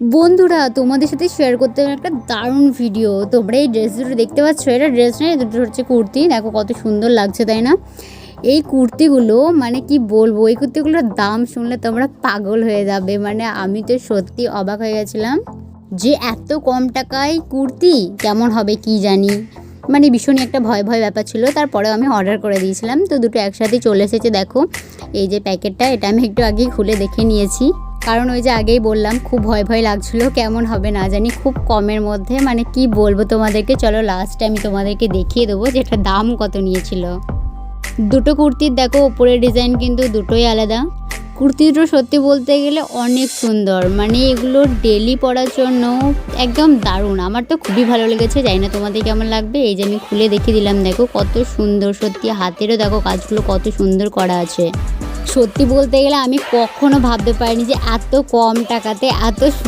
বন্ধুরা, তোমাদের সাথে শেয়ার করতে হবে একটা দারুণ ভিডিও। তোমরা এই ড্রেস দুটো দেখতে পাচ্ছ, এটা ড্রেস নয়, দুটো হচ্ছে কুর্তি। দেখো কত সুন্দর লাগছে, তাই না? এই কুর্তিগুলো মানে কি বলবো, এই কুর্তিগুলোর দাম শুনলে তোমরা পাগল হয়ে যাবে। মানে আমি তো সত্যি অবাক হয়ে গেছিলাম যে এত কম টাকায় কুর্তি কেমন হবে কি জানি। মানে ভীষণই একটা ভয় ভয় ব্যাপার ছিল। তারপরেও আমি অর্ডার করে দিয়েছিলাম, তো দুটো একসাথে চলে এসেছে। দেখো এই যে প্যাকেটটা, এটা আমি একটু আগেই খুলে দেখে নিয়েছি, কারণ ওই যে আগেই বললাম খুব ভয় ভয় লাগছিলো কেমন হবে না জানি। খুব কমের মধ্যে, মানে কি বলবো তোমাদেরকে, চলো লাস্টে আমি তোমাদেরকে দেখিয়ে দেবো যে এটার দাম কত নিয়েছিল। দুটো কুর্তির দেখো ওপরের ডিজাইন কিন্তু দুটোই আলাদা। কুর্তি দুটো সত্যি বলতে গেলে অনেক সুন্দর, মানে এগুলো ডেলি পরার জন্য একদম দারুণ। আমার তো খুবই ভালো লেগেছে, জানি না তোমাদের কেমন লাগবে। এই যে আমি খুলে দেখিয়ে দিলাম, দেখো কত সুন্দর। সত্যি হাতেরও দেখো কাজগুলো কত সুন্দর করা আছে। সত্যি বলতে গেলে আমি কখনো ভাবতে পারিনি যে এত কম টাকাতে এত